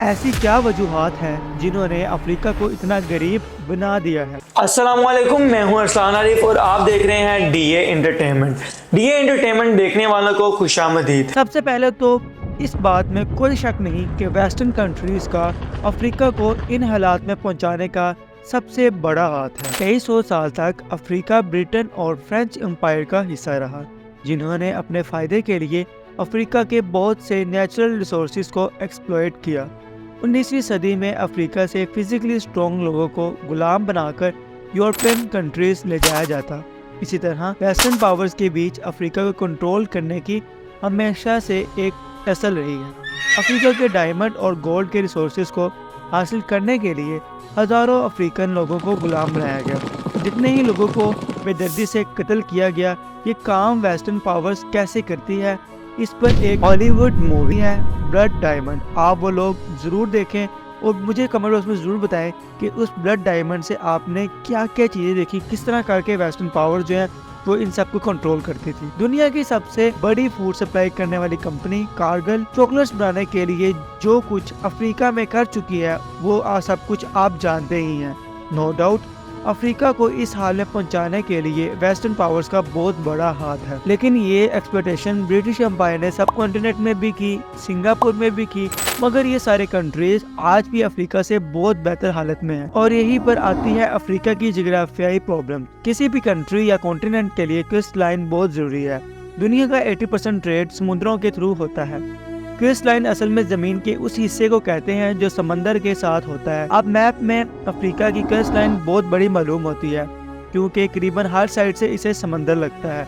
ऐसी क्या वजूहात हैं जिन्होंने अफ्रीका को इतना गरीब बना दिया है। अस्सलामुअलैकुम, मैं हूं अरसलान आरिफ और आप देख रहे हैं डीए एंटरटेनमेंट। डीए एंटरटेनमेंट देखने वालों को खुशामदीद। सबसे पहले तो इस बात में कोई शक नहीं कि वेस्टर्न कंट्रीज का अफ्रीका को इन हालात में पहुंचाने का सबसे बड़ा हाथ है। कई सौ साल तक अफ्रीका ब्रिटेन और फ्रेंच एम्पायर का हिस्सा रहा, जिन्होंने अपने फायदे के लिए अफ्रीका के बहुत से नेचुरल रिसोर्सेज को एक्सप्लॉइट किया। 19वीं सदी में अफ्रीका से फिजिकली स्ट्रॉन्ग लोगों को गुलाम बनाकर यूरोपियन कंट्रीज ले जाया जाता। इसी तरह वेस्टर्न पावर्स के बीच अफ्रीका को कंट्रोल करने की हमेशा से एक टसल रही है। अफ्रीका के डायमंड और गोल्ड के रिसोर्सेज को हासिल करने के लिए हजारों अफ्रीकन लोगों को गुलाम बनाया गया। जितने ही लोगों को बेदर्दी से कत्ल किया गया, ये काम वेस्टर्न पावर्स कैसे करती है, इस पर एक हॉलीवुड मूवी है ब्लड डायमंड। आप वो लोग जरूर देखें और मुझे कमेंट बॉक्स में जरूर बताएं कि उस ब्लड डायमंड से आपने क्या क्या चीजें देखी, किस तरह करके वेस्टर्न पावर जो है वो इन सब को कंट्रोल करती थी। दुनिया की सबसे बड़ी फूड सप्लाई करने वाली कंपनी कारगिल चॉकलेट्स बनाने के लिए जो कुछ अफ्रीका में कर चुकी है वो सब कुछ आप जानते ही हैं। नो डाउट अफ्रीका को इस हाल में पहुंचाने के लिए वेस्टर्न पावर्स का बहुत बड़ा हाथ है, लेकिन ये एक्सप्लॉयटेशन ब्रिटिश एम्पायर ने सब कॉन्टिनेंट में भी की, सिंगापुर में भी की, मगर ये सारे कंट्रीज आज भी अफ्रीका से बहुत बेहतर हालत में है। और यहीं पर आती है अफ्रीका की जियोग्राफियाई प्रॉब्लम। किसी भी कंट्री या कॉन्टिनेंट के लिए कोस्ट लाइन बहुत जरूरी है। दुनिया का 80% ट्रेड समुद्रों के थ्रू होता है। कोस्ट लाइन असल में जमीन के उस हिस्से को कहते हैं जो समंदर के साथ होता है। अब मैप में अफ्रीका की कोस्ट लाइन बहुत बड़ी मालूम होती है क्योंकि करीबन हर साइड से इसे समंदर लगता है।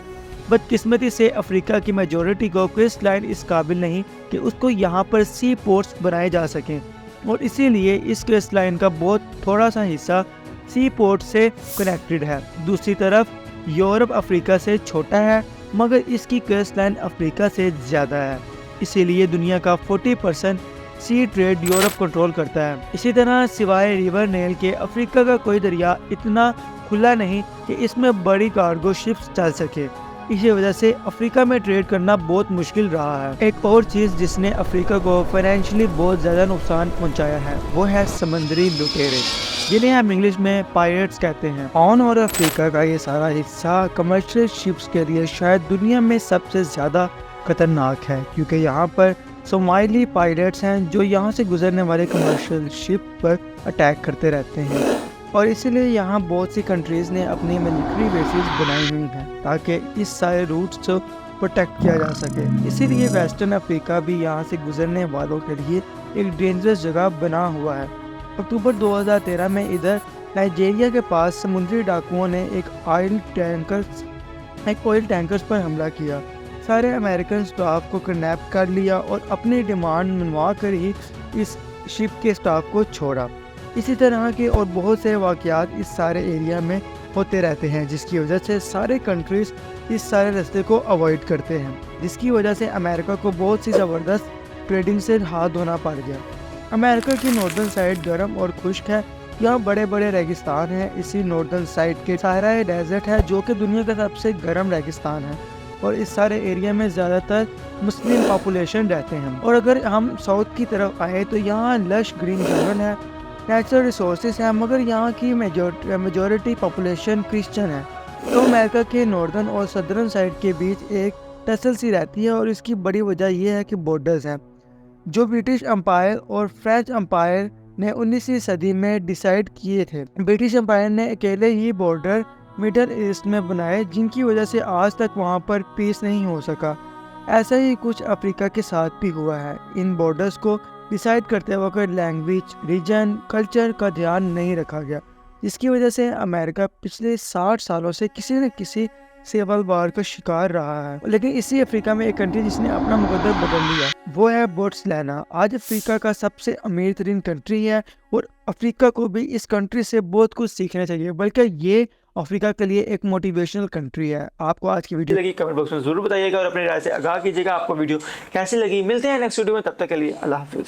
बदकिस्मती से अफ्रीका की मेजोरिटी को कोस्ट लाइन इस काबिल नहीं कि उसको यहाँ पर सी पोर्ट्स बनाए जा सकें, और इसीलिए इस कोस्ट लाइन का बहुत थोड़ा सा हिस्सा सी पोर्ट से कनेक्टेड है। दूसरी तरफ यूरोप अफ्रीका से छोटा है, मगर इसकी कोस्ट लाइन अफ्रीका से ज्यादा है। इसीलिए दुनिया का 40% सी ट्रेड यूरोप कंट्रोल करता है। इसी तरह सिवाय रिवर नील के अफ्रीका का कोई दरिया इतना खुला नहीं कि इसमें बड़ी कार्गो शिप्स चल सके। इसी वजह से अफ्रीका में ट्रेड करना बहुत मुश्किल रहा है। एक और चीज जिसने अफ्रीका को फाइनेंशियली बहुत ज्यादा नुकसान पहुंचाया है वो है समुद्री लुटेरे, जिन्हें हम इंग्लिश में पायरेट्स कहते हैं। ऑन और अफ्रीका का ये सारा हिस्सा कमर्शियल शिप्स के लिए शायद दुनिया में सबसे ज्यादा खतरनाक है, क्योंकि यहाँ पर सोमाली पायरेट्स हैं जो यहाँ से गुजरने वाले कमर्शियल शिप पर अटैक करते रहते हैं, और इसीलिए यहाँ बहुत सी कंट्रीज ने अपनी मिलिट्री बेसिस बनाई हुई हैं ताकि इस सारे रूट्स को प्रोटेक्ट किया जा सके। इसीलिए वेस्टर्न अफ्रीका भी यहाँ से गुजरने वालों के लिए एक डेंजरस जगह बना हुआ है। अक्टूबर 2013 में इधर नाइजीरिया के पास समुद्री डाकुओं ने एक ऑयल टैंकर्स पर हमला किया। सारे अमेरिकन स्टाफ को किडनैप कर लिया और अपनी डिमांड मनवा कर ही इस शिप के स्टाफ को छोड़ा। इसी तरह के और बहुत से वाक़यात इस सारे एरिया में होते रहते हैं, जिसकी वजह से सारे कंट्रीज इस सारे रास्ते को अवॉइड करते हैं, जिसकी वजह से अमेरिका को बहुत सी ज़बरदस्त ट्रेडिंग से हाथ धोना पड़ गया। अमेरिका की नॉर्दर्न साइड गर्म और खुश्क है, यहाँ बड़े बड़े रेगिस्तान हैं। इसी नॉर्दर्न साइड के सहारा डेजर्ट है जो कि दुनिया का सबसे गर्म रेगिस्तान है, और इस सारे एरिया में ज़्यादातर मुस्लिम पॉपुलेशन रहते हैं। और अगर हम साउथ की तरफ आए तो यहाँ लश ग्रीन जंगल है, नेचुरल रिसोर्सेज हैं, मगर यहाँ की मेजॉरिटी पॉपुलेशन क्रिश्चियन है। तो अमेरिका के नॉर्दर्न और सदर्न साइड के बीच एक टसल सी रहती है, और इसकी बड़ी वजह यह है कि बॉर्डर्स हैं जो ब्रिटिश एम्पायर और फ्रेंच एम्पायर ने 19वीं सदी में डिसाइड किए थे। ब्रिटिश एम्पायर ने अकेले ही बॉर्डर मिडल ईस्ट में बनाए, जिनकी वजह से आज तक वहाँ पर पीस नहीं हो सका। ऐसा ही कुछ अफ्रीका के साथ भी हुआ है। इन बॉर्डर्स को डिसाइड करते वक्त लैंग्वेज, रीजन, कल्चर का ध्यान नहीं रखा गया, जिसकी वजह से अमेरिका पिछले 60 सालों से किसी न किसी सिविल वार का शिकार रहा है। लेकिन इसी अफ्रीका में एक कंट्री जिसने अपना मुकद्दर बदल लिया वो है बोट्सवाना। आज अफ्रीका का सबसे अमीर तरीन कंट्री है, और अफ्रीका को भी इस कंट्री से बहुत कुछ सीखना चाहिए, बल्कि ये अफ्रीका के लिए एक मोटिवेशनल कंट्री है। आपको आज की वीडियो लगी कमेंट बॉक्स में जरूर बताइएगा और अपनी राय से आगाह कीजिएगा आपको वीडियो कैसी लगी। मिलते हैं नेक्स्ट वीडियो में, तब तक के लिए अल्लाह हाफिज।